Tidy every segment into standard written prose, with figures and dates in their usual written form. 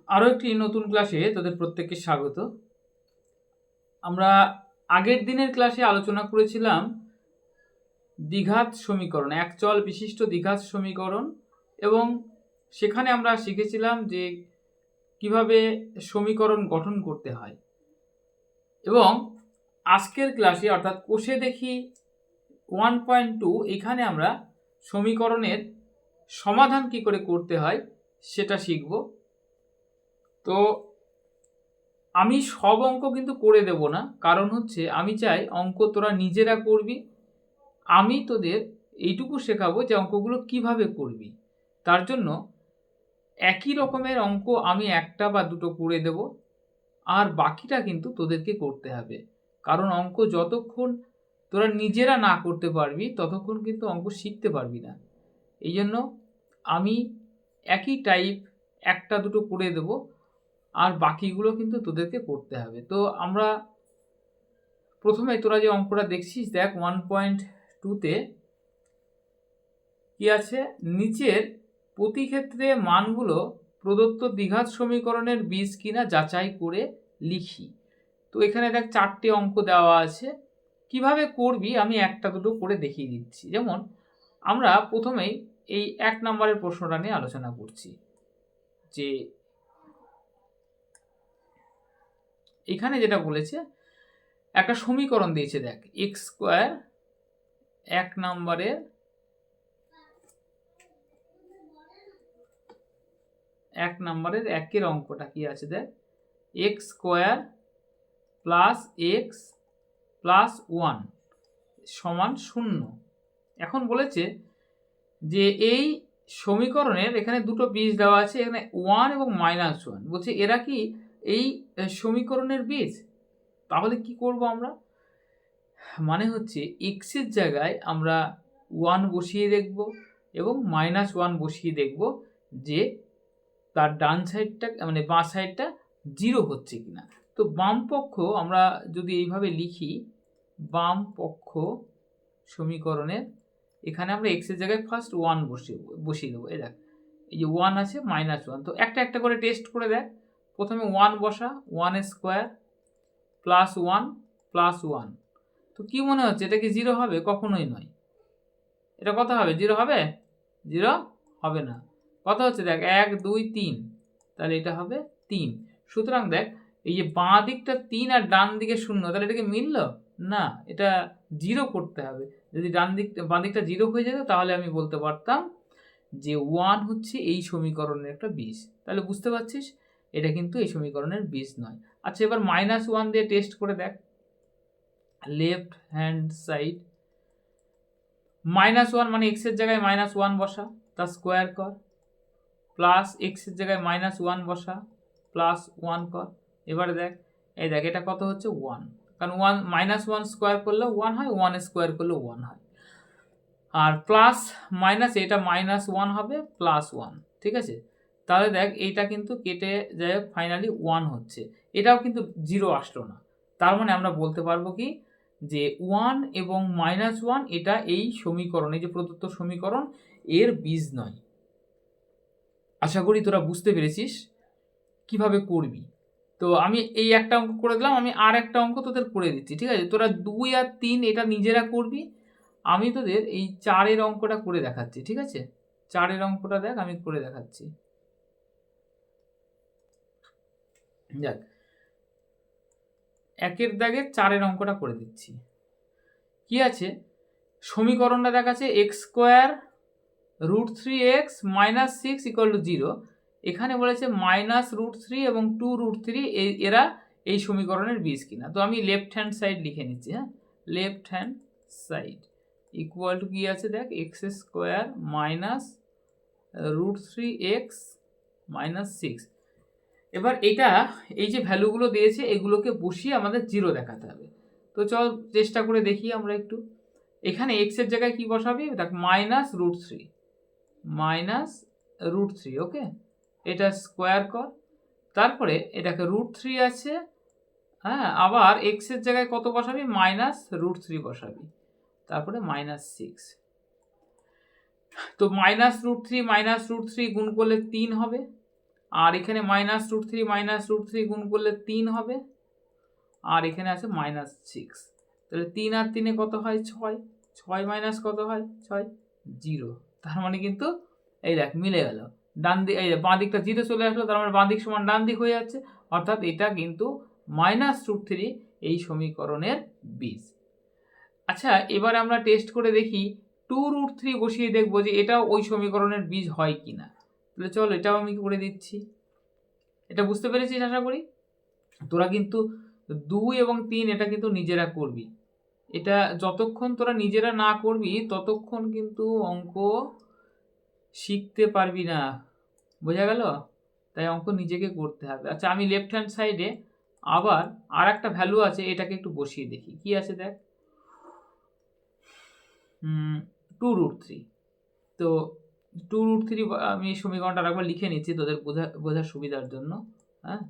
আরও একটি নতুন ক্লাসে তোদের প্রত্যেককে স্বাগত। আমরা আগের দিনের ক্লাসে আলোচনা করেছিলাম দ্বিঘাত সমীকরণ, একচল বিশিষ্ট দ্বিঘাত সমীকরণ, এবং সেখানে আমরা শিখেছিলাম যে কিভাবে সমীকরণ গঠন করতে হয়। এবং আজকের ক্লাসে অর্থাৎ কোষে দেখি 1.2 এখানে আমরা সমীকরণের সমাধান কি করে করতে হয় সেটা শিখব। তো আমি সব অঙ্ক কিন্তু করে দেব না, কারণ হচ্ছে আমি চাই অঙ্ক তোরা নিজেরা করবি। আমি তোদের এইটুকু শেখাবো যে অঙ্কগুলো কিভাবে করবি। তার জন্য একই রকমের অঙ্ক আমি একটা বা দুটো করে দেব, আর বাকিটা কিন্তু তোদেরকে করতে হবে। কারণ অঙ্ক যতক্ষণ তোরা নিজেরা না করতে পারবি ততক্ষণ কিন্তু অঙ্ক শিখতে পারবি না। এই জন্য আমি একই টাইপ একটা দুটো করে দেব, আর বাকিগুলো কিন্তু তোদেরকে করতে হবে। তো আমরা প্রথমে তোরা যে অঙ্কটা দেখছিস, দেখ 1.2তে কি আছে, নিচের প্রতি ক্ষেত্রে মানগুলো প্রদত্ত দ্বিঘাত সমীকরণের বীজ কিনা যাচাই করে লিখি। তো এখানে দেখ 4টে অঙ্ক দেওয়া আছে, কিভাবে করবি আমি একটা দুটো করে দেখিয়ে দিচ্ছি। যেমন আমরা প্রথমেই এই 1 নম্বরের প্রশ্নটা নিয়ে আলোচনা করছি, যে এখানে যেটা বলেছে একটা সমীকরণ দিয়েছে, দেখ এক্স স্কোয়ার, 1 নম্বরের 1 অঙ্কটা কি আছে, দেখ x square plus x plus 1 সমান 0। এখন বলেছে যে এই সমীকরণের এখানে দুটো বীজ দেওয়া আছে, এখানে 1 এবং -1, বলছে এরা কি এই সমীকরণের বীজ। তাহলে কি করব আমরা, মানে হচ্ছে এক্স এর জায়গায় আমরা 1 বসিয়ে দেখব এবং -1 বসিয়ে দেখব যে তার ডান সাইডটা মানে বাঁ সাইডটা 0 হচ্ছে কিনা। তো বাম পক্ষ আমরা যদি এইভাবে লিখি, বাম পক্ষ সমীকরণের এখানে আমরা এক্স এর জায়গায় ফার্স্ট 1 বসিয়ে দেবো। এই দেখ, এই যে 1 আছে, -1। তো একটা একটা করে টেস্ট করে দেখ। প্রথমে 1 বসা, 1 স্কোয়ার প্লাস 1 প্লাস 1। তো কি মনে হচ্ছে, এটা কি 0 হবে? কখনোই নয়। এটা কত হবে? 0 হবে? 0 হবে না। কত হচ্ছে দেখ, 1 2 3, তাহলে এটা হবে 3। সুতরাং দেখ, এই যে বাঁ দিকটা 3 আর ডান দিকে 0, তাহলে এটা কি মিলল না? এটা 0 করতে হবে। যদি বাঁ দিকটা 0 হয়ে যেত তাহলে আমি বলতে পারতাম যে 1 হচ্ছে এই সমীকরণের একটা বীজ। তাহলে বুঝতে পারছিস এটা কিন্তু এই সমীকরণের বীজ নয়। আচ্ছা, এবার -1 দিয়ে টেস্ট করে দেখ। লেফট হ্যান্ড সাইড, -1 মানে এক্স এর জায়গায় -1 বসা, তার স্কোয়ার কর, প্লাস এক্স এর জায়গায় -1 বসা, প্লাস 1 কর। এবারে দেখ, এই দেখ এটা কত হচ্ছে 1, কারণ 1 স্কোয়ার করলে 1 হয়, 1 স্কোয়ার করলে 1 হয়। আর প্লাস মাইনাস এটা -1 হবে, প্লাস 1, ঠিক আছে। তাহলে দেখ এইটা কিন্তু কেটে যায়, ফাইনালি 1 হচ্ছে। এটাও কিন্তু 0 আসলো না। তার মানে আমরা বলতে পারবো কি, যে 1 এবং -1 এটা এই সমীকরণ, এই যে প্রদত্ত সমীকরণ, এর বীজ নয়। আশা করি তোরা বুঝতে পেরেছিস কিভাবে করবি। তো আমি এই একটা অঙ্ক করে দিলাম, আমি আর একটা অঙ্ক তোদের করে দিচ্ছি, ঠিক আছে। তোরা 2 আর 3 এটা নিজেরা করবি, আমি তোদের এই 4 অঙ্কটা করে দেখাচ্ছি, ঠিক আছে। 4 অঙ্কটা দেখ আমি করে দেখাচ্ছি। দেখ, 1 দাগে 4 অঙ্কটা করে দিচ্ছি। কি আছে, সমীকরণটা দেখাচ্ছে এক্স স্কোয়ার √3x - 6 = 0। এখানে বলেছে -√3 এবং 2√3 এরা এই সমীকরণের বীজ কিনা। তো আমি লেফট হ্যান্ড সাইড লিখে নিচ্ছি। হ্যাঁ, left hand side equal to কি আছে দেখ, এক্স স্কোয়ার -√3x - 6। এবার এটা, এই যে ভ্যালুগুলো দিয়েছে এগুলোকে বসিয়ে আমাদের 0 দেখাতে হবে। তো চল চেষ্টা করে দেখি আমরা একটু। এখানে এক্স এর জায়গায় কি বসাবি, দেখ -√3, ওকে। এটা স্কোয়ার কর, তারপরে এটাকে √3 আছে, হ্যাঁ, আবার এক্স এর জায়গায় কত বসাবি, -√3 বসাবি, তারপরে -6। তো -√3 গুণ করলে 3 হবে, আর এখানে -√3 গুণ করলে 3 হবে, আর এখানে আছে -6। তাহলে 3 আর 3 কত হয় 6, 6 মাইনাস কত হয় 6, 0। তার মানে কিন্তু এই দেখ মিলে গেল, ডান দিক এই বাঁ দিকটা 0 চলে আসলো, তার মানে বাঁ দিক সমান ডান দিক হয়ে যাচ্ছে, অর্থাৎ এটা কিন্তু -√3 এই সমীকরণের বীজ। আচ্ছা, এবার আমরা টেস্ট করে দেখি 2√3 বসিয়ে দেখবো যে এটাও ওই সমীকরণের বীজ হয় কিনা। তাহলে চল এটাও আমি করে দিচ্ছি। এটা বুঝতে পেরেছিস আশা করি। তোরা কিন্তু 2 এবং 3 এটা কিন্তু নিজেরা করবি। এটা যতক্ষণ তোরা নিজেরা না করবি ততক্ষণ কিন্তু অঙ্ক শিখতে পারবি না, বোঝা গেল? তাই অঙ্ক নিজেকে করতে হবে। আচ্ছা, আমি লেফট হ্যান্ড সাইডে আবার আর একটা ভ্যালু আছে, এটাকে একটু বসিয়ে দেখি কি আছে দেখ। 2√3। তো 2√3 আমি সমীকরণটা একবার লিখে নিচ্ছি তোদের বোঝার সুবিধার জন্য। হ্যাঁ,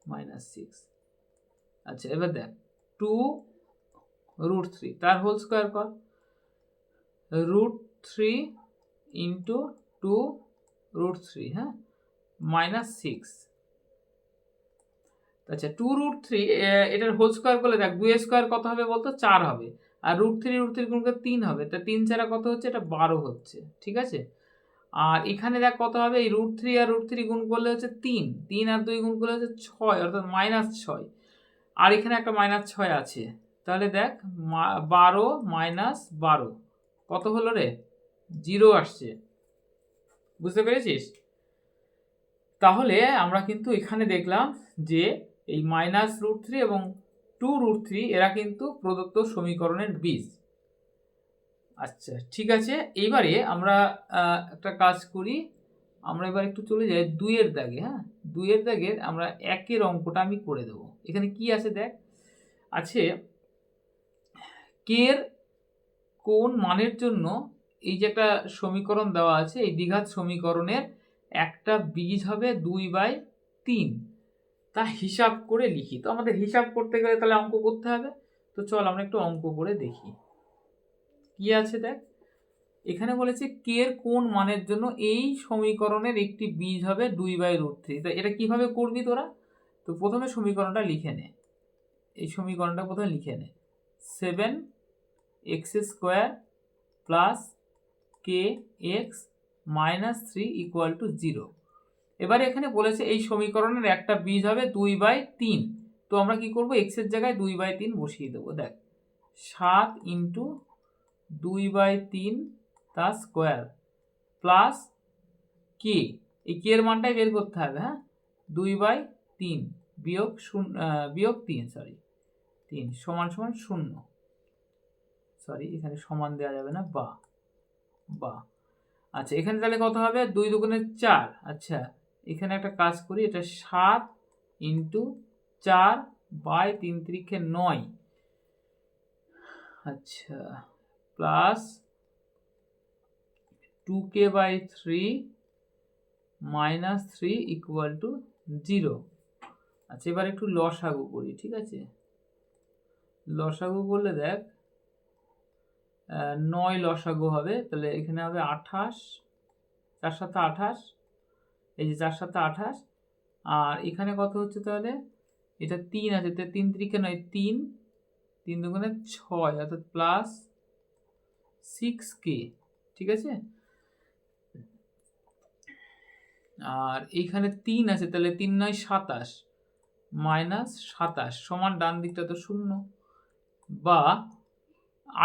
-6। আচ্ছা, এবার দেখ 2√3 তার হোল স্কোয়ার কর, √3 ইন্টু 2√3, হ্যাঁ, -6। আচ্ছা, 2√3 এটার হোল স্কোয়ার করলে দেখ 2 স্কোয়ার কত হবে বলতো, 4 হবে। আর √3 গুণ করে 3 হবে, তা 3 4 কত হচ্ছে, এটা 12 হচ্ছে, ঠিক আছে। আর এখানে দেখ কত হবে, এই √3 আর √3 গুণ করলে হচ্ছে 3, 3 আর 2 গুণ করলে হচ্ছে 6, অর্থাৎ -6। আর এখানে একটা -6 আছে, তাহলে দেখ 12 - 12 কত হলো রে, 0 আসছে। বুঝতে পেরেছিস? তাহলে আমরা কিন্তু এখানে দেখলাম যে এই -√3 এবং 2√3 এরা কিন্তু প্রদত্ত সমীকরণের বীজ। আচ্ছা, ঠিক আছে। এইবারে আমরা একটা কাজ করি, আমরা এবার একটু চলে যাই 2 এর দাগে। হ্যাঁ, 2 এর দাগের আমরা 1 এর অঙ্কটা আমি করে দেব। এখানে কি আছে দেখ, আছে কে এর কোন মানের জন্য এই যে একটা সমীকরণ দেওয়া আছে, এই দ্বিঘাত সমীকরণের একটা বীজ হবে 2/3, তা হিসাব করে লিখি। তো আমাদের হিসাব করতে গেলে তাহলে অঙ্ক করতে হবে। তো চল আমরা একটু অঙ্ক করে দেখি কি আছে দেখ। এখানে বলেছে কে এর কোন মানের জন্য এই সমীকরণের একটি বীজ হবে 2/√3। তো এটা কিভাবে করবি তোরা? তো প্রথমে সমীকরণটা লিখে নে, এই সমীকরণটা প্রথমে লিখে নে, 7x² plus kx minus 3 equal to 0। এবারে এখানে বলেছে এই সমীকরণের একটা বীজ হবে 2/3। তো আমরা কি করব, x এর জায়গায় 2/3 বসিয়ে দেবো। দেখ 7 ইন্টু 2/3 তার স্কোয়ার প্লাস কে, এই কে এর মানটাই বের করতে হবে। হ্যাঁ, 2/3 বিয়োগ 3 3 সমান সমান 0। সরি, এখানে সমান দেওয়া যাবে না, বা। আচ্ছা, এখানে তাহলে কত হবে, 2 দুগুণে 4। আচ্ছা, এখানে একটা কাজ করি, এটা 7 ইন্টু 4/3 × 9। আচ্ছা, plus 2k/3 minus 3 equal to 0। আচ্ছা, এবার একটু লসাগু করি, ঠিক আছে। লসাগু করলে দেখ 9 লসাগু হবে, তাহলে এখানে হবে 28, 4 7 28, এই যে 4 7 28। আর এখানে কত হচ্ছে তাহলে, এটা 3 আছে, 3 3 9, 3 3 দুগুণে 6, অর্থাৎ প্লাস 6k, ঠিক আছে। আর এইখানে 3 আছে, তাহলে 3 9 27 মাইনাস 27 সমান ডান দিকটা তো 0, বা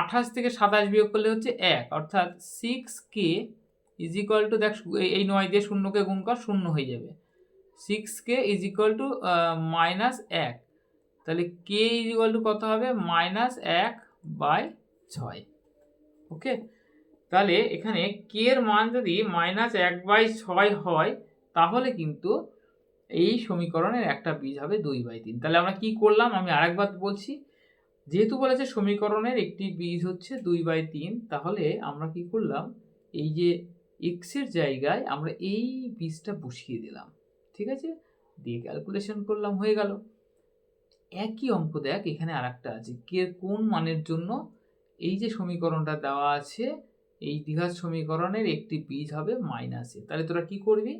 28 থেকে 27 বিয়োগ করলে হচ্ছে 1, অর্থাৎ 6k ইজ ইকুয়াল টু, দেখ এই 9 দিয়ে 0কে গুণ কর, 0 হয়ে যাবে। 6k ইজ ইকুয়াল টু -1, তাহলে k ইজ ইকুয়াল টু কত হবে, -1/6। ওকে, তাহলে এখানে k এর মান যদি -1/6 হয়, তাহলে কিন্তু এই সমীকরণের একটা বীজ হবে 2/3। তাহলে আমরা কি করলাম, আমি আরেকবার বলছি, যেহেতু বলেছে সমীকরণের একটি বীজ হচ্ছে 2/3, তাহলে আমরা কি করলাম, এই যে x এর জায়গায় আমরা এই বীজটা বসিয়ে দিলাম, ঠিক আছে, দিয়ে ক্যালকুলেশন করলাম, হয়ে গেল। একই অঙ্ক দেখ এখানে আরেকটা আছে, কে কোন মানের জন্য এই যে সমীকরণটা দেওয়া আছে, এই দ্বিঘাত সমীকরণের একটি বীজ হবে -a। তাহলে তোরা কি করবি,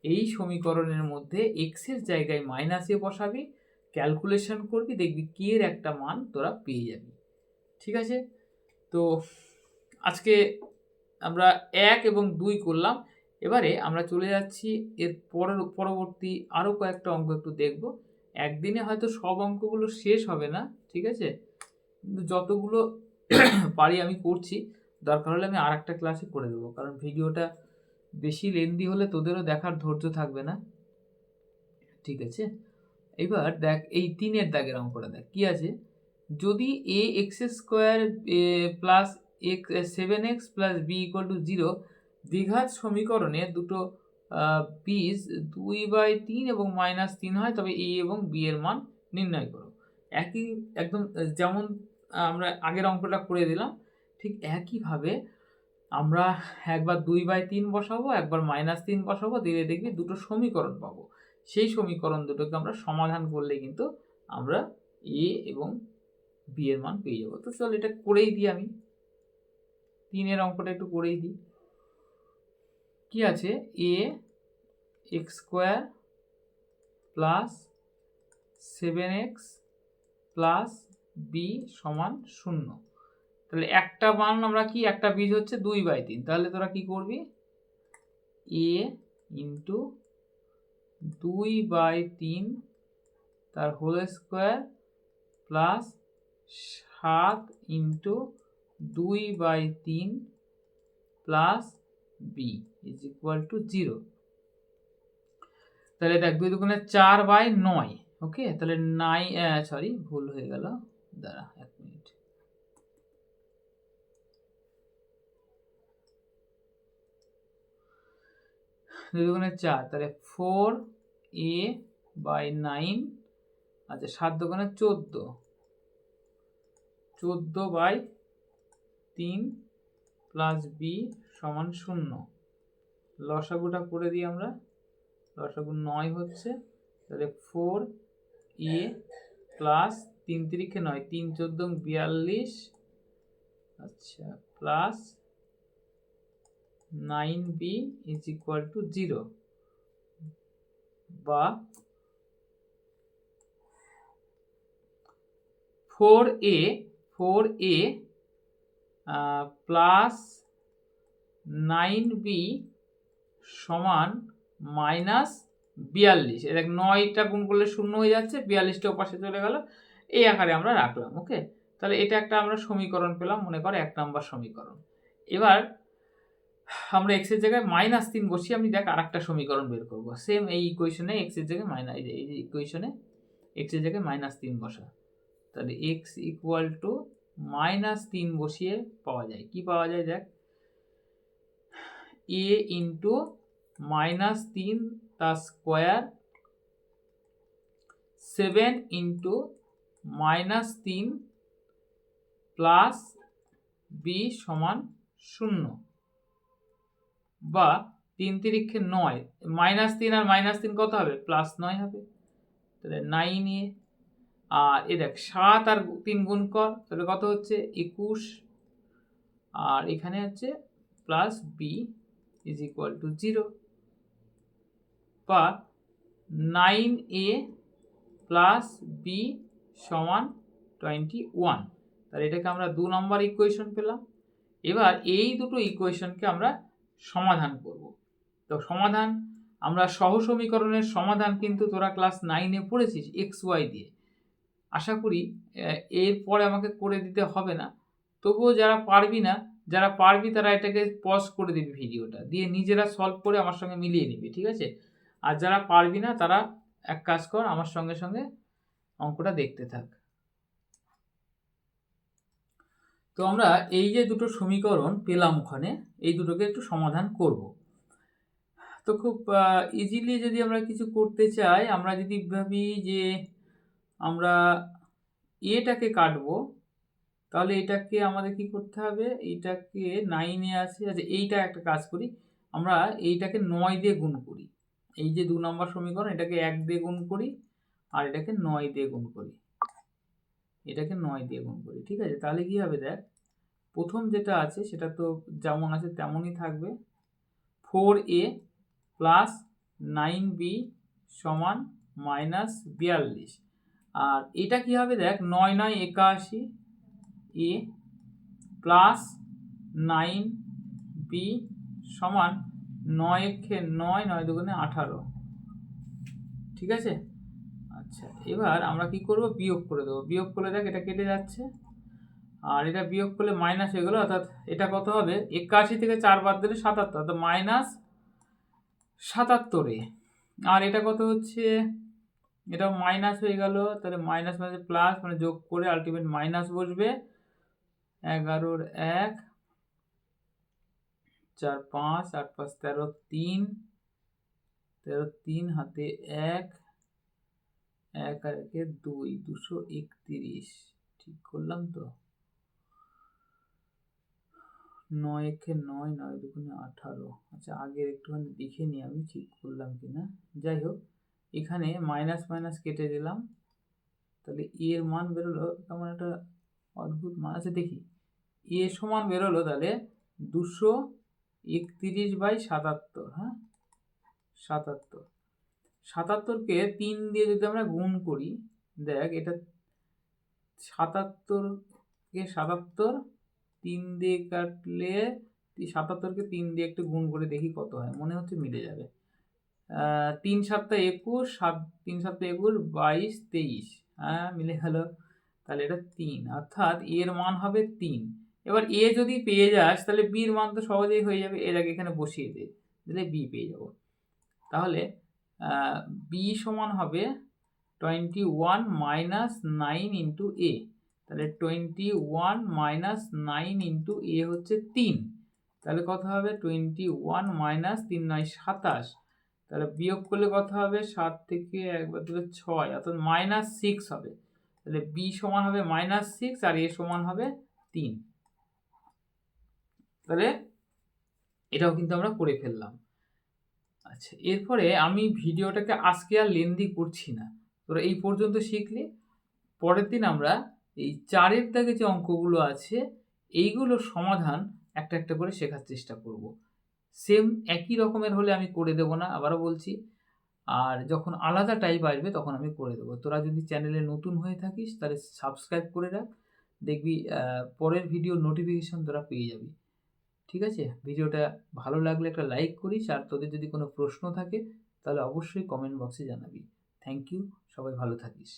এই সমীকরণের মধ্যে এক্স এর জায়গায় মাইনাস এ বসাবি, ক্যালকুলেশন করবি, দেখবি কে এর একটা মান তোরা পেয়ে যাবি। ঠিক আছে, তো আজকে আমরা 1 এবং 2 করলাম। এবারে আমরা চলে যাচ্ছি এর পরবর্তী আরও কয়েকটা অঙ্ক একটু দেখব। একদিনে হয়তো সব অঙ্কগুলো শেষ হবে না, ঠিক আছে, কিন্তু যতগুলো পারি আমি করছি, দরকার হলে আমি আর একটা ক্লাসে করে দেবো, কারণ ভিডিওটা বেশি লেন্দি হলে তোদেরও দেখার ধৈর্য থাকবে না। ঠিক আছে, এবার দেখ এই 3-এর দাগের অঙ্কটা দেখ কি আছে। যদি a x square plus seven x plus b equal to 0 দ্বিঘাত সমীকরণে দুটো বীজ 2/3 এবং -3 হয়, তবে এ এবং বি এর মান নির্ণয় করো। একই একদম যেমন আমরা আগের অঙ্কটা করে দিলাম, ঠিক একইভাবে আমরা একবার 2/3 বসাবো, একবার -3 বসাবো, দিলে দেখবি দুটো সমীকরণ পাবো। সেই সমীকরণ দুটোকে আমরা সমাধান করলে কিন্তু আমরা এ এবং বি এর মান পেয়ে যাবো। তো চল এটা করেই দিই, আমি 3-এর অঙ্কটা একটু করেই দিই। কি আছে, a x square plus 7x plus b সমান 0। তাহলে একটা মান আমরা কি, একটা বীজ হচ্ছে 2/3, তাহলে তোরা কি করবি, এ ইন্টু 2/3 তার whole square plus 7 into 2/3 plus B is equal to 0। তাহলে দেখ 2 দুগুণে 4/9, ওকে, তাহলে 9, সরি ভুল হয়ে গেল, দাঁড়া 1 মিনিট, 2 দুগুণে 4, তাহলে 4a/9, আচ্ছা 7 দুগুণে 14, 14/3 প্লাস বি সমান 0। লসাগুটা করে দিই আমরা, লসাগু 9 হচ্ছে, তাহলে 4a প্লাস 3 3 9, 3 14 42, আচ্ছা plus 9b is equal to 0, বা 4a প্লাস 9b সমান -42। দেখ 9টা গুণ করলে 0 হয়ে যাচ্ছে, 42টা ওপাশে চলে গেল, এই আকারে আমরা রাখলাম। ওকে, তাহলে এটা একটা আমরা সমীকরণ পেলাম, মনে কর 1 নম্বর সমীকরণ। এবার আমরা x এর জায়গায় -3 বসিয়ে আমি দেখ আরেকটা সমীকরণ বের করব। সেম এই ইকুয়েশনে x এর জায়গায় এই যে ইকুয়েশনে x এর জায়গায় -3 বসা, তাহলে x ইকুয়াল টু -3 বসিয়ে পাওয়া যায় কি, পাওয়া যায় দেখ, a ইন্টু -3 তার স্কোয়ার 7 ইন্টু -3 প্লাস বি সমান 0, বা 3 3 9, -3 আর -3 কত হবে, +9 হবে, তাহলে 9a। আর এ দেখ 7 আর 3 গুণ কর, তাহলে কত হচ্ছে 21, আর এখানে হচ্ছে plus B is equal to 0, বা 9a প্লাস বি সমান 21। তাহলে এটাকে আমরা 2 নম্বর ইকুয়েশন পেলাম। এবার এই দুটো ইকুয়েশনকে আমরা সমাধান করব। তো সমাধান, আমরা সহ সমীকরণের সমাধান কিন্তু তোরা ক্লাস 9-এ পড়েছিস xy দিয়ে, আশা করি এরপরে আমাকে করে দিতে হবে না। তবুও যারা পারবি তারা এটাকে পজ করে দিবি, ভিডিওটা দিয়ে নিজেরা সলভ করে আমার সঙ্গে মিলিয়ে নিবি, ঠিক আছে। আর যারা পারবি না তারা এক কাজ কর, আমার সঙ্গে সঙ্গে অঙ্কটা দেখতে থাক। তো আমরা এই যে দুটো সমীকরণ পেলাম ওখানে, এই দুটোকে একটু সমাধান করব। তো খুব ইজিলি যদি আমরা কিছু করতে চাই, আমরা যদি ভাবি যে আমরা এটাকে কাটবো, তাহলে এটাকে আমাদের কি করতে হবে, এইটাকে 9-এ আছে, আচ্ছা এইটা একটা কাজ করি, আমরা এইটাকে 9 দিয়ে গুণ করি। এই যে 2 নম্বর সমীকরণ, এটাকে 1 দিয়ে গুণ করি, আর এটাকে 9 দিয়ে গুণ করি, এটাকে 9 দিয়ে গুণ করি, ঠিক আছে। তাহলে কি হবে দেখ, প্রথম যেটা আছে সেটা তো যেমন আছে তেমনই থাকবে, 4a প্লাস 9b সমান -42। আর এটা কি হবে দেখ, 9 9 81 a প্লাস 9b সমান 9 একে 9, 9 দুগুণে 18। ঠিক আছে। আচ্ছা, এবার আমরা কি করব, বিয়োগ করে দেবো। বিয়োগ করলে দেখ এটা কেটে যাচ্ছে, আর এটা বিয়োগ করলে মাইনাস হয়ে গেল, অর্থাৎ এটা কত হবে, 81 থেকে 4 বাদ দিলে 77, অর্থাৎ -77 আর এটা কত হচ্ছে, এটাও মাইনাস হয়ে গেল, তাহলে মাইনাস মাইনাস প্লাস, মানে যোগ করে আলটিমেট মাইনাস বসবে। 11 1 4 5 8 5 13 3 13 3 হাতে 1 1 আর 1 2 231। ঠিক করলাম তো? 9 একে 9, 9 দুগুণে 18। আচ্ছা, আগের একটুখানি দেখে নিই আমি ঠিক করলাম কিনা। যাই হোক, এখানে মাইনাস মাইনাস কেটে দিলাম, তাহলে এর মান বেরোলো কেমন একটা অদ্ভুত মান আছে, দেখি। এ সমান বেরোলো তাহলে 231/77। হ্যাঁ, 77কে 3 দিয়ে যদি আমরা গুণ করি, দেখ এটা 77কে 77 3 দিয়ে কাটলে 77কে 3 দিয়ে একটু গুণ করে দেখি কত হয়, মনে হচ্ছে মিলে যাবে। 3 7 21, 3 7 21 22 23। হ্যাঁ, মিলে গেল। তাহলে এটা 3, অর্থাৎ এর মান হবে 3। এবার এ যদি পেয়ে যাস তাহলে বির মান তো সহজেই হয়ে যাবে, এর আগে এখানে বসিয়ে দিলে বি পেয়ে যাব। তাহলে বি সমান হবে 21 - 9 ইন্টু এ। তাহলে 21 - 9 ইন্টু এ হচ্ছে 3। তাহলে কত হবে, 21 - 3 9 27। তাহলে বিয়োগ করলে কত হবে, 7 থেকে একবার দিলে 6, অর্থাৎ -6 হবে। তাহলে বি সমান হবে -6 আর এ সমান হবে 3। তাহলে এটাও কিন্তু আমরা করে ফেললাম। আচ্ছা, এরপরে আমি ভিডিওটাকে আজকে আর লেন্দি করছি না, তোরা এই পর্যন্ত শিখলে। পরের দিন আমরা এই 4-এর দাগে যে অঙ্কগুলো আছে এইগুলোর সমাধান একটা একটা করে শেখার চেষ্টা করব। সেম একই রকমের হলে আমি করে দেব না, আবারও বলছি। আর যখন আলাদা টাইপ আসবে তখন আমি করে দেবো। তোরা যদি চ্যানেলে নতুন হয়ে থাকিস তাহলে সাবস্ক্রাইব করে রাখ, দেখবি পরের ভিডিও নোটিফিকেশন তোরা পেয়ে যাবি। ঠিক আছে, ভিডিওটা ভালো লাগলে একটা লাইক করিস, আর তোদের যদি কোনো প্রশ্ন থাকে তাহলে অবশ্যই কমেন্ট বক্সে জানাবি। থ্যাংক ইউ, সবাই ভালো থাকিস।